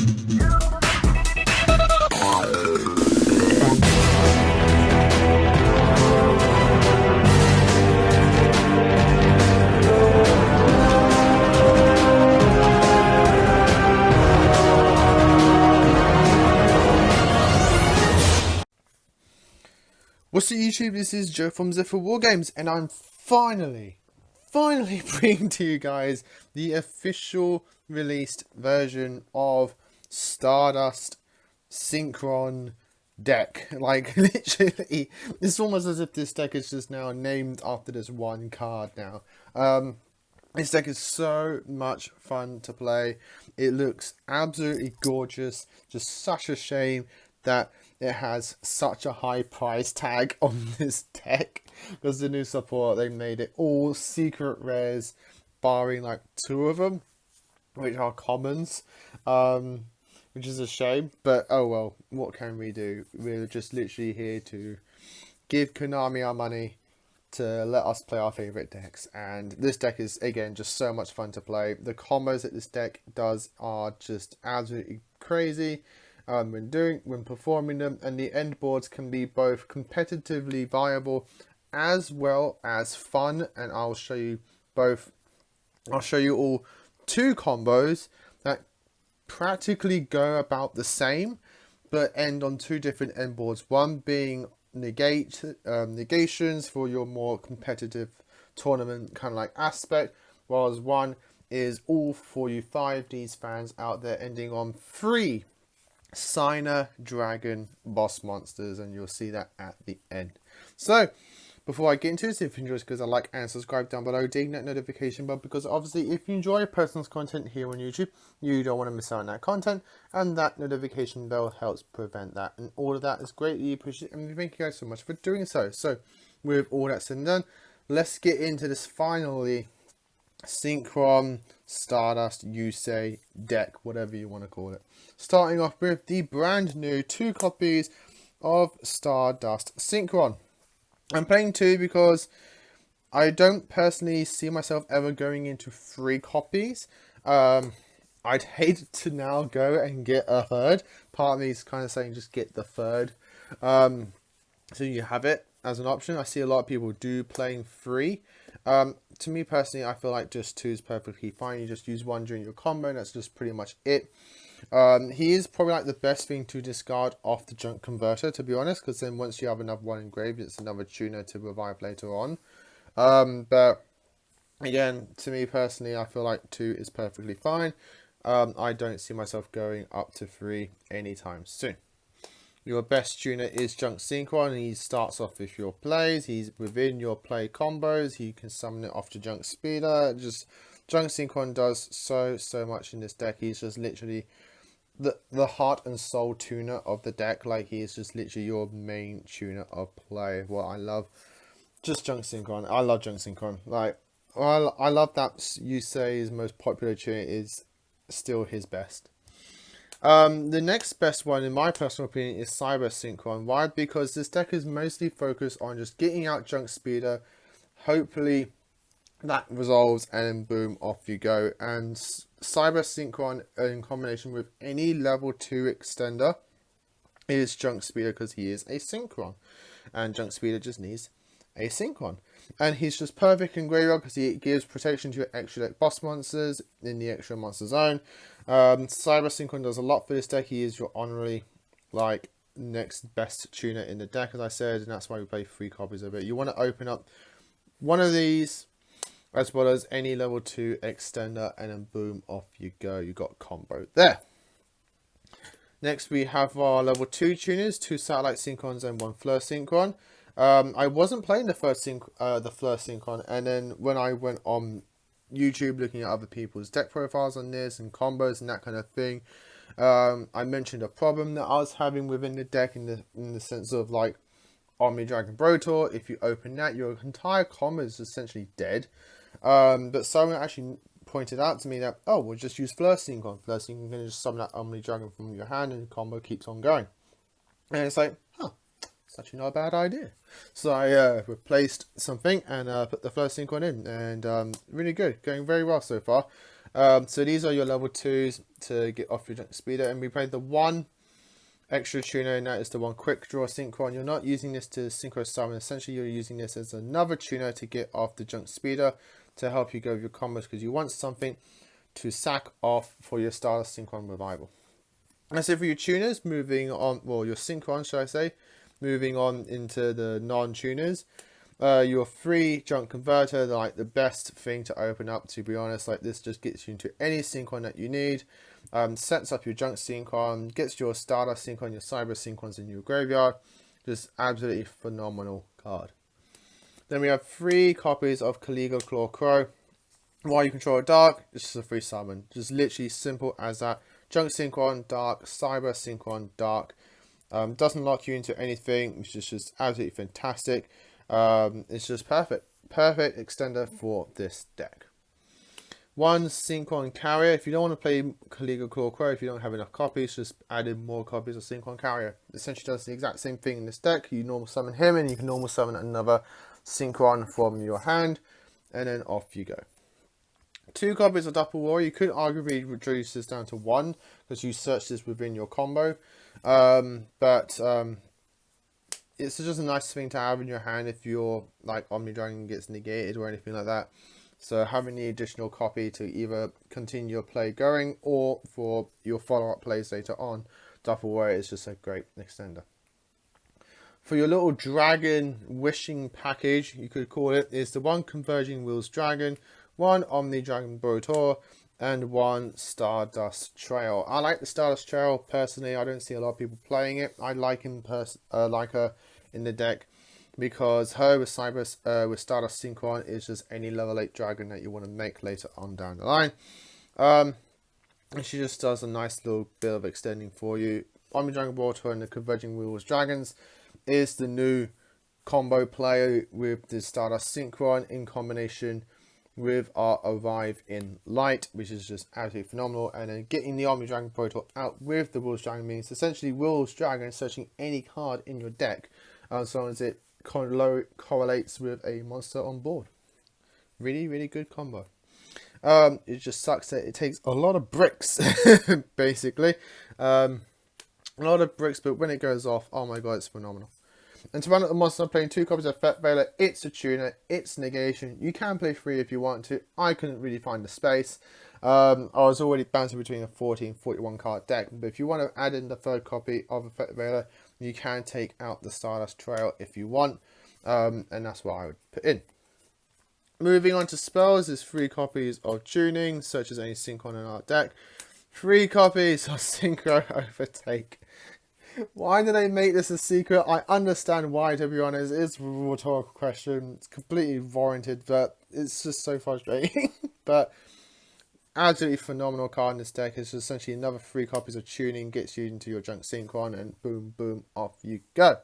What's up YouTube, this is Joe from Zephyr Wargames, and I'm finally bringing to you guys the official released version of Stardust Synchron deck. Like, literally, it's almost as if this deck is just now named after this one card now. This deck is so much fun to play. It looks absolutely gorgeous. Just such a shame that it has such a high price tag on this deck, because the new support, they made it all secret rares, barring like 2 of them, which are commons, which is a shame, but oh well, what can we do? We're just literally here to give Konami our money to let us play our favorite decks, and this deck is again just so much fun to play. The combos that this deck does are just absolutely crazy when performing them, and the end boards can be both competitively viable as well as fun, and I'll show you both. I'll show you all 2 combos that practically go about the same but end on 2 different end boards, one being negations for your more competitive tournament kind of like aspect, whereas one is all for you 5Ds fans out there, ending on 3 Signer Dragon boss monsters, and you'll see that at the end. So before I get into this, if you enjoy this, because I like and subscribe down below, ding that notification bell, because obviously if you enjoy personal content here on YouTube, you don't want to miss out on that content, and that notification bell helps prevent that, and all of that is greatly appreciated, and thank you guys so much for doing so. So with all that said and done, let's get into this finally Synchron Stardust Yugioh deck, whatever you want to call it. Starting off with the brand new 2 copies of Stardust Synchron. I'm playing 2 because I don't personally see myself ever going into 3 copies. I'd hate to now go and get a 3rd. Part of me is kind of saying just get the 3rd. So you have it as an option. I see a lot of people do playing 3. To me personally, I feel like just 2 is perfectly fine. You just use 1 during your combo, and that's just pretty much it. He is probably like the best thing to discard off the junk converter, to be honest, because then once you have another one engraved, it's another tuner to revive later on. But again, to me personally, I feel like 2 is perfectly fine. I don't see myself going up to 3 anytime soon. Your best tuner is Junk Synchron. He starts off with your plays. He's within your play combos. You can summon it off to Junk Speeder. Just Junk Synchron does so much in this deck. He's just literally the heart and soul tuner of the deck. Like, he is just literally your main tuner of play. What I love, just Junk Synchron. I love Junk Synchron. Like, I love that you say his most popular tuner is still his best. The next best one, in my personal opinion, is Cyber Synchron. Why? Because this deck is mostly focused on just getting out Junk Speeder. Hopefully that resolves, and boom, off you go. And Cyber Synchron, in combination with any level 2 extender, is Junk Speeder, because he is a Synchron, and Junk Speeder just needs a Synchron. And he's just perfect in graveyard because he gives protection to your extra deck boss monsters in the extra monster zone. Cyber Synchron does a lot for this deck. He is your honorary, like, next best tuner in the deck, as I said, and that's why we play 3 copies of it. You want to open up one of these, as well as any level 2 extender, and then boom, off you go. You got combo there. Next we have our level 2 tuners, 2 Satellite Synchrons and 1 Fleur Synchron. I wasn't playing the Fleur Synchron, and then when I went on YouTube looking at other people's deck profiles on this and combos and that kind of thing, I mentioned a problem that I was having within the deck in the sense of, like, Omni Dragon Brotor. If you open that, your entire combo is essentially dead. But someone actually pointed out to me that, oh, we'll just use Fleur Synchron. Fleur Synchron can just summon that Omni Dragon from your hand, and the combo keeps on going. And it's like, huh, it's actually not a bad idea. So I replaced something and put the Fleur Synchron in, and really good, going very well so far. So these are your level 2s to get off your junk speeder, and we played the one extra tuner, and that is the one quick draw synchron. You're not using this to synchro summon. Essentially, you're using this as another tuner to get off the junk speeder to help you go with your combos, because you want something to sack off for your Stardust Synchron revival. That's it for your tuners. Moving on, well, your synchron, should I say. Moving on into the non-tuners. Your free junk converter, like the best thing to open up, to be honest. Like, this just gets you into any synchron that you need. Sets up your junk synchron, gets your Stardust synchron, your cyber synchrons in your graveyard. Just absolutely phenomenal card. Then we have 3 copies of Yugioh Claw Crow. While you control a dark, it's just a free summon. Just literally simple as that. Junk synchron, dark, cyber synchron, dark. Doesn't lock you into anything. It's just absolutely fantastic. It's just perfect. Perfect extender for this deck. 1 Synchron Carrier. If you don't want to play Yugioh Claw Crow, if you don't have enough copies, just add in more copies of Synchron Carrier. Essentially does the exact same thing in this deck. You normal summon him, and you can normal summon another Synchron from your hand, and then off you go. 2 copies of Double War. You could arguably reduce this down to 1 because you search this within your combo. It's just a nice thing to have in your hand if your like Omni Dragon gets negated or anything like that. So having the additional copy to either continue your play going or for your follow-up plays later on, Double War is just a great extender. For your little dragon wishing package, you could call it, is the 1 Converging Wheels Dragon, 1 Omni Dragon Brotor, and 1 Stardust Trail. I like the Stardust Trail personally. I don't see a lot of people playing it. I like him like her in the deck because her with Stardust Synchron is just any level 8 dragon that you want to make later on down the line. And she just does a nice little bit of extending for you. Omni Dragon Brotor and the Converging Wheels Dragons is the new combo player with the Stardust Synchron in combination with our Arrive in Light, which is just absolutely phenomenal. And then getting the Omni Dragon Proto out with the Wheels Dragon means essentially Wheels Dragon searching any card in your deck as long as it correlates with a monster on board. Really, really good combo. It just sucks that it takes a lot of bricks, basically. A lot of bricks, but when it goes off, oh my god, it's phenomenal. And to run at the monster, I'm playing 2 copies of Fat Veiler. It's a tuner, it's negation. You can play 3 if you want to. I couldn't really find the space. I was already bouncing between a 40 and 41 card deck. But if you want to add in the 3rd copy of a Fat Veiler, you can take out the Stardust Trail if you want. And that's what I would put in. Moving on to spells, there's 3 copies of Tuning, such as any Synchron in our deck. 3 copies of Synchro Overtake. Why do they make this a secret? I understand why, to be honest. It's a rhetorical question. It's completely warranted, but it's just so frustrating. But absolutely phenomenal card in this deck. It's essentially another 3 copies of Tuning, gets you into your junk Synchron, and boom, boom, off you go.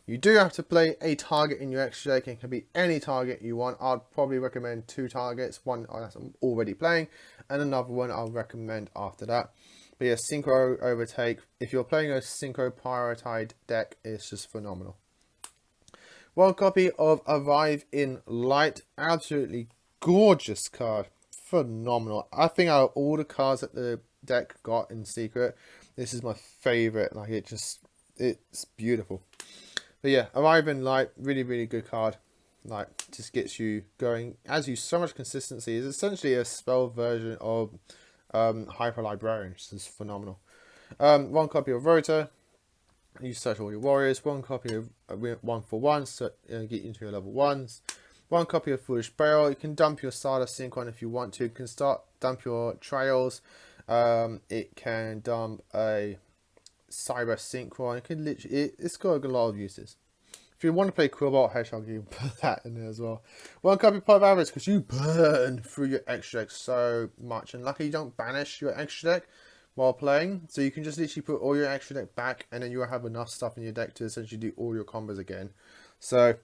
You do have to play a target in your extra deck. It can be any target you want. I'd probably recommend 2 targets. One that I'm already playing, and another one I'll recommend after that. But yeah, Synchro Overtake. If you're playing a Synchro Prioritized deck, it's just phenomenal. 1 copy of Arrive in Light. Absolutely gorgeous card. Phenomenal. I think out of all the cards that the deck got in Secret, this is my favorite. Like, it's beautiful. But yeah, Arrive in Light, really, really good card. Like, just gets you going. Adds you so much consistency. It's essentially a spell version of Hyper Librarian, which is phenomenal. 1 copy of Rota. You search all your warriors. 1 copy of 1/1, so get you into your level 1s. 1 copy of Foolish Burial. You can dump your Stardust Synchron if you want to. You can dump your Trails. It can dump a Cyber Synchron. It can literally, it's got a lot of uses. If you want to play Quillbolt Hedgehog, you can put that in there as well. 1 copy of Pipe Average, because you burn through your extra deck so much. And luckily you don't banish your extra deck while playing. So you can just literally put all your extra deck back, and then you'll have enough stuff in your deck to essentially do all your combos again. So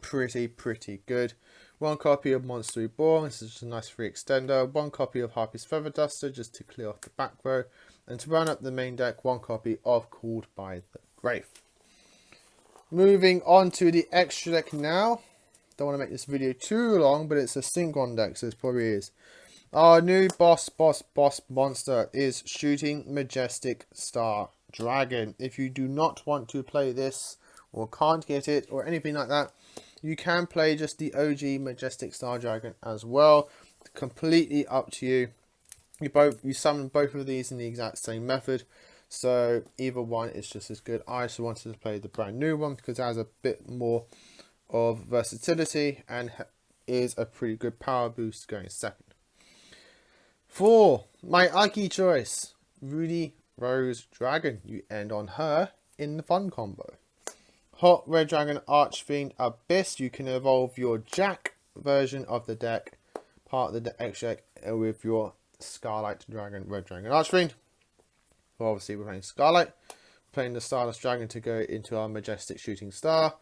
pretty good. 1 copy of Monster Reborn. This is just a nice free extender. 1 copy of Harpy's Feather Duster, just to clear off the back row. And to run up the main deck, 1 copy of Called by the Grave. Moving on to the extra deck now. Don't want to make this video too long, but it's a Synchron deck, so it probably is. Our new boss monster is Shooting Majestic Star Dragon. If you do not want to play this or can't get it or anything like that, you can play just the OG Majestic Star Dragon as well. Completely up to you. You summon both of these in the exact same method, so either one is just as good. I just wanted to play the brand new one because it has a bit more of versatility and is a pretty good power boost going second. For my Aki choice, Rudy Rose Dragon, you end on her in the fun combo. Hot Red Dragon Archfiend Abyss, you can evolve your Jack version of the deck, part of the deck deck with your Scarlight Dragon, Red Dragon Archfiend. Well, obviously we're playing Scarlight. We're playing the Stardust Dragon to go into our Majestic Shooting Star.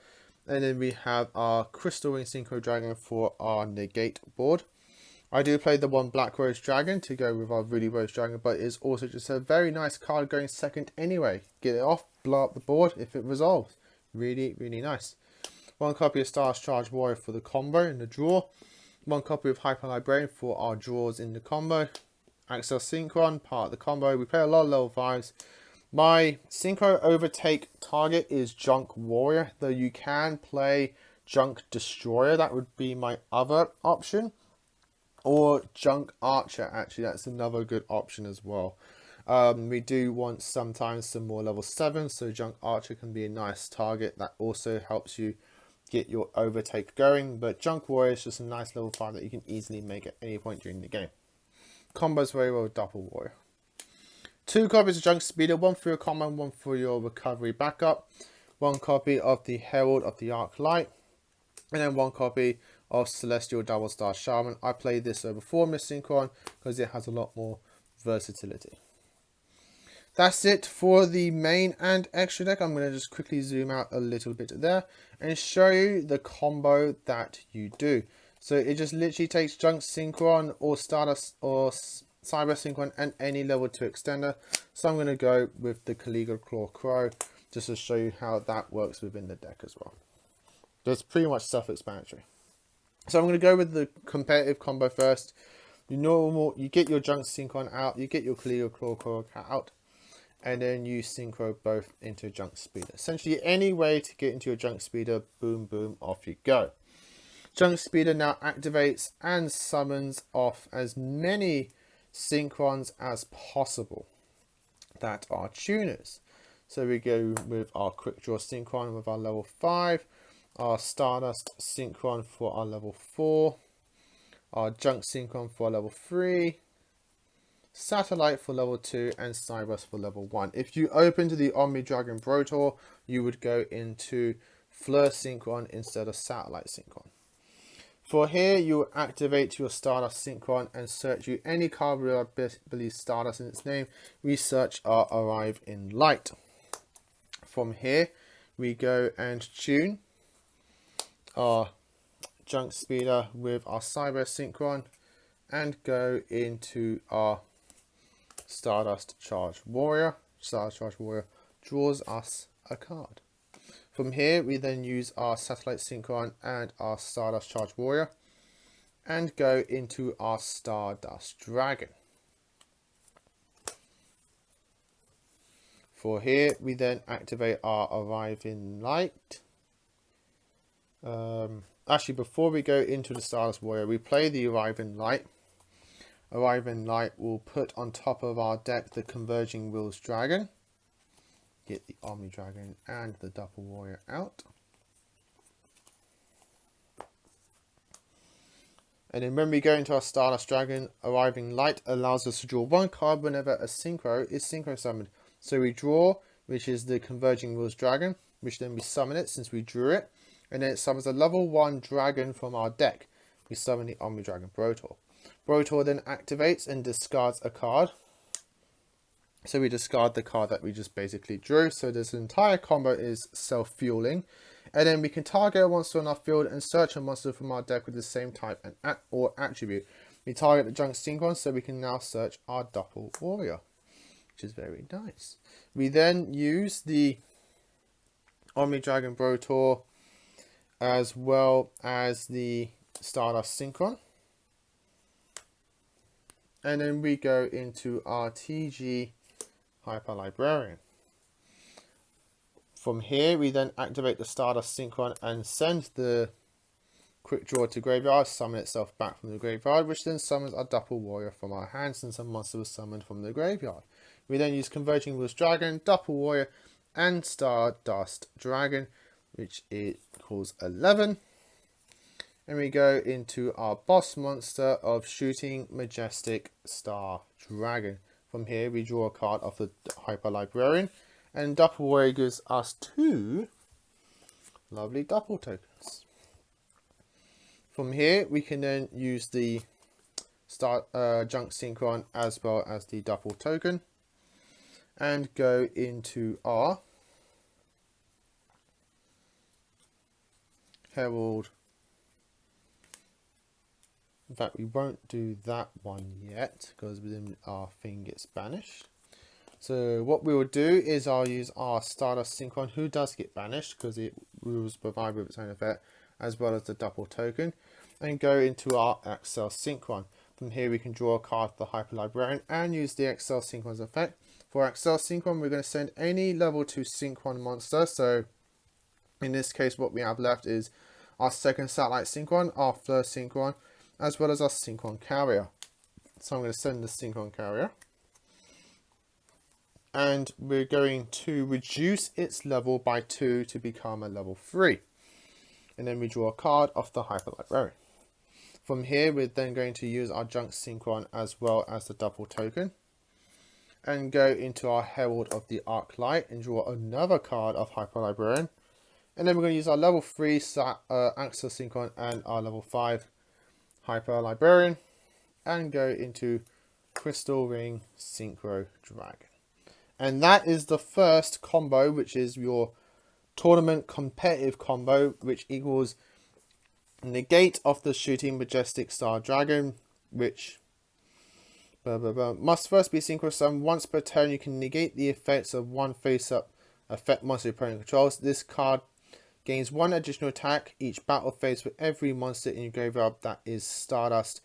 And then we have our Crystal Wing Synchro Dragon for our negate board. I do play the one Black Rose Dragon to go with our Rudy Rose Dragon, but it's also just a very nice card going second anyway. Get it off, blow up the board if it resolves. Really, really nice. One copy of Stardust Charge Warrior for the combo in the draw. One copy of Hyper Librarian for our draws in the combo. Axel Synchron, part of the combo. We play a lot of level 5s. My Synchro Overtake target is Junk Warrior, though you can play Junk Destroyer. That would be my other option. Or Junk Archer, actually, that's another good option as well. We do want sometimes some more level 7, so Junk Archer can be a nice target. That also helps you get your Overtake going, but Junk Warrior is just a nice level 5 that you can easily make at any point during the game. Combos very well with Double Warrior. 2 copies of Junk Speeder, one for your combo, one for your recovery backup. 1 copy of the Herald of the Arc Light, and then 1 copy of Celestial Double Star Shaman. I played this over 4 Miss Synchron because it has a lot more versatility. That's it for the main and extra deck. I'm going to just quickly zoom out a little bit there and show you the combo that you do. So it just literally takes Junk Synchron or Stardust or Cyber Synchron and any level 2 extender. So I'm going to go with the Caliga Claw Crow just to show you how that works within the deck as well. That's pretty much self-explanatory. So I'm going to go with the competitive combo first. You get your Junk Synchron out, you get your Caliga Claw Crow out, and then you synchro both into Junk Speeder. Essentially any way to get into your Junk Speeder, boom, boom, off you go. Junk Speeder now activates and summons off as many Synchrons as possible that are tuners. So we go with our Quick Draw Synchron with our level 5, our Stardust Synchron for our level 4, our Junk Synchron for level 3, Satellite for level 2, and Cybers for level 1. If you open to the Omni Dragon Brotor, you would go into Fleur Synchron instead of Satellite Synchron. For here, you will activate your Stardust Synchron and search you any card with, I believe, Stardust in its name. We search our Arrive in Light. From here, we go and tune our Junk Speeder with our Cyber Synchron and go into our Stardust Charge Warrior. Stardust Charge Warrior draws us a card. From here, we then use our Satellite Synchron and our Stardust Charge Warrior and go into our Stardust Dragon. For here, we then activate our Arrive in Light. Actually, before we go into the Stardust Warrior, we play the Arrive in Light. Arrive in Light will put on top of our deck the Converging Wills Dragon. Get the Omni Dragon and the Double Warrior out. And then when we go into our Stardust Dragon, Arriving Light allows us to draw 1 card whenever a Synchro is Synchro summoned. So we draw, which is the Converging Wills Dragon, which then we summon it since we drew it. And then it summons a level 1 dragon from our deck. We summon the Omni Dragon Brotor. Brotor then activates and discards a card. So we discard the card that we just basically drew. So this entire combo is self-fueling. And then we can target a monster on our field and search a monster from our deck with the same type and or attribute. We target the Junk Synchron, so we can now search our Double Warrior, which is very nice. We then use the Omni Dragon Brotor as well as the Stardust Synchron. and then we go into our TG Hyper Librarian. From here, we then activate the Stardust Synchron and send the quick draw to graveyard, summon itself back from the graveyard, which then summons our Double Warrior from our hands and some monster was summoned from the graveyard. We then use Converging Wheels Dragon, Double Warrior, and Stardust Dragon, which equals 11. And we go into our boss monster of Shooting Majestic Star Dragon. From here, we draw a card off the Hyper Librarian, and Double Warrior gives us 2 lovely double tokens. From here, we can then use the Junk Synchron as well as the double token and go into our Herald. In fact, we won't do that one yet because then our thing gets banished. So what we will do is I'll use our Stardust Synchron, who does get banished because it rules provide with its own effect, as well as the double token, and go into our Excel Synchron. From here we can draw a card for the Hyper Librarian and use the Excel Synchron's effect. For Excel Synchron, we're going to send any level 2 Synchron monster. So in this case, what we have left is our second Satellite Synchron, our first Synchron, as well as our Synchron Carrier. So I'm going to send the Synchron Carrier. And we're going to reduce its level by 2 to become a level 3. And then we draw a card off the Hyper Librarian. From here, we're then going to use our Junk Synchron as well as the double token. And go into our Herald of the Arc Light and draw another card of Hyper Librarian. And then we're going to use our level 3 Axel Synchron and our level 5 Hyper Librarian. And go into Crystal Ring Synchro Dragon. And that is the first combo, which is your tournament competitive combo, which equals negate of the Shooting Majestic Star Dragon, which must first be synchro summoned. Once per turn, you can negate the effects of one face-up effect monster your opponent controls. This card gains 1 additional attack each battle phase with every monster in your graveyard that is Stardust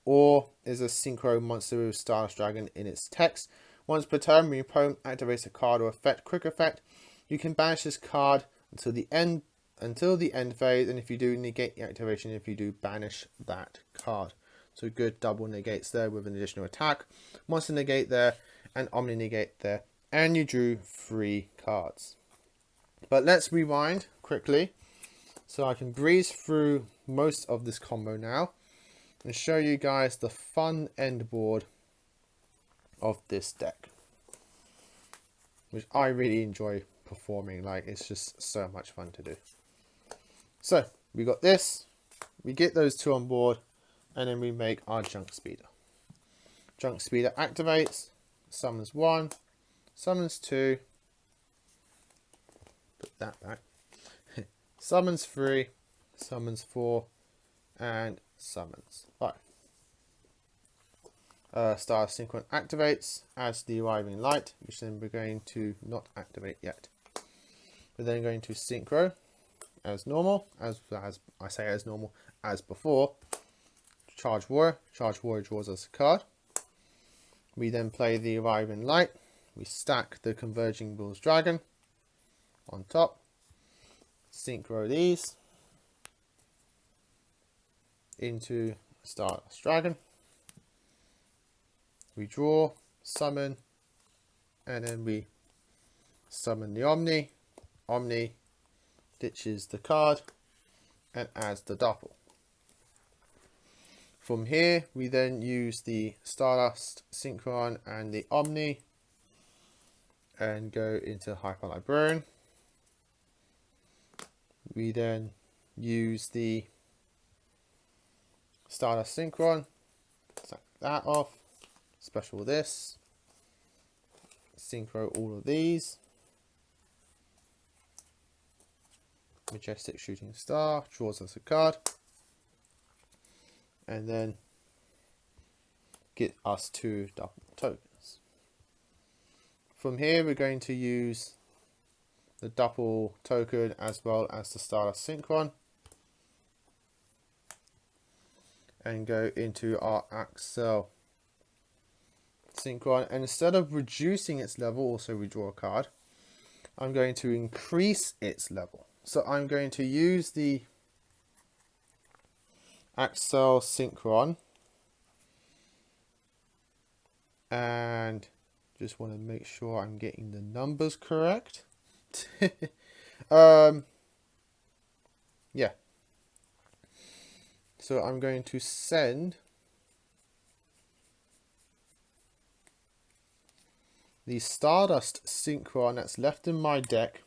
or is a synchro monster with Stardust Dragon in its text. Once per turn, when your opponent activates a card or effect, quick effect, you can banish this card until the end phase, and if you do, negate the activation. If you do, banish that card. So good double negates there with an additional attack, monster negate there, and omni negate there, and you drew 3 cards. But let's rewind quickly so I can breeze through most of this combo now and show you guys the fun end board of this deck, which I really enjoy performing. Like, it's just so much fun to do. So we got this, we get those 2 on board, and then we make our Junk Speeder. Junk Speeder activates, summons 1, summons 2, put that back, summons 3, summons 4, and summons 5. Stardust Synchron activates, adds the arriving light, which then we're going to not activate yet. We're then going to synchro as normal, as I say as normal, as before. Charge Warrior draws us a card. We then play the arriving light. We stack the Converging Wheels Dragon on top. Synchro these into Stardust Dragon. We draw, summon, and then we summon the Omni. Omni ditches the card and adds the double. From here, we then use the Stardust Synchron and the Omni and go into Hyper Librarian. We then use the Stardust Synchron, sack that off. Special this, synchro all of these, Majestic Shooting Star draws us a card, and then get us 2 double tokens. From here, we're going to use the double token as well as the Stardust Synchron and go into our Excel Synchron, and instead of reducing its level, also redraw a card, I'm going to increase its level. So I'm going to use the Axel Synchron, and just want to make sure I'm getting the numbers correct. Yeah. So I'm going to send the Stardust Synchron that's left in my deck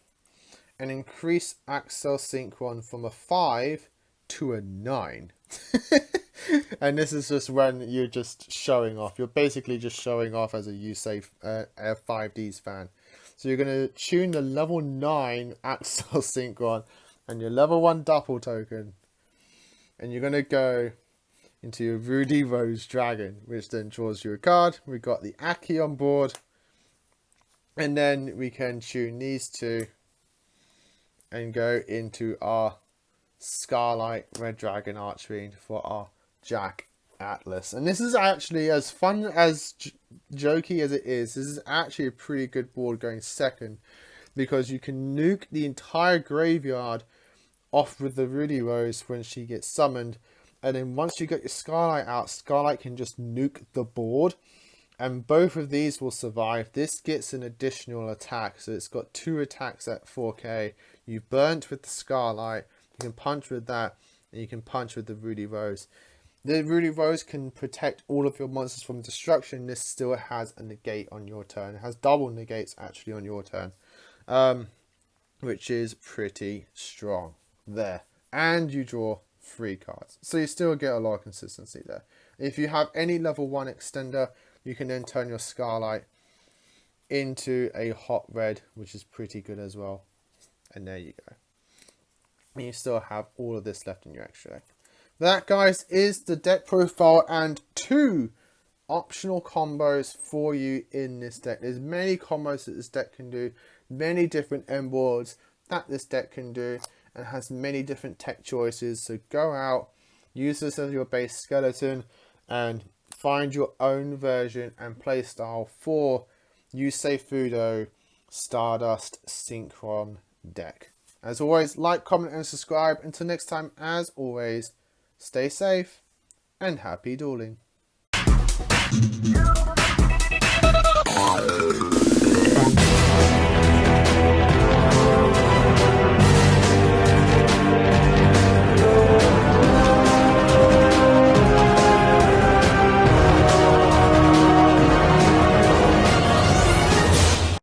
and increase Axel Synchron from a 5 to a 9. And this is just when you're just showing off. You're basically just showing off as a a 5Ds fan. So you're going to tune the level 9 Axel Synchron and your level 1 Duffel token. And you're going to go into your Rudy Rose Dragon, which then draws you a card. We've got the Aki on board. And then we can tune these two and go into our Starlight Red Dragon Archfiend for our Jack Atlas. And this is actually, as fun as jokey as it is, this is actually a pretty good board going second, because you can nuke the entire graveyard off with the Rudy Rose when she gets summoned, and then once you get your Starlight out, Starlight can just nuke the board, and both of these will survive. This gets an additional attack, so it's got 2 attacks at 4k. You burnt with the Starlight, you can punch with that, and you can punch with the Rudy Rose. The Rudy Rose can protect all of your monsters from destruction. This still has a negate on your turn. It has double negates actually on your turn, which is pretty strong there. And you draw 3 cards, so you still get a lot of consistency there. If you have any level 1 extender, you can then turn your Starlight into a hot red, which is pretty good as well. And there you go. And you still have all of this left in your extra deck. That, guys, is the deck profile and 2 optional combos for you in this deck. There's many combos that this deck can do, many different end boards that this deck can do, and has many different tech choices. So go out, use this as your base skeleton, and find your own version and play style for Yusei Fudo Stardust Synchron deck. As always, like, comment, and subscribe. Until next time, as always, stay safe and happy dueling.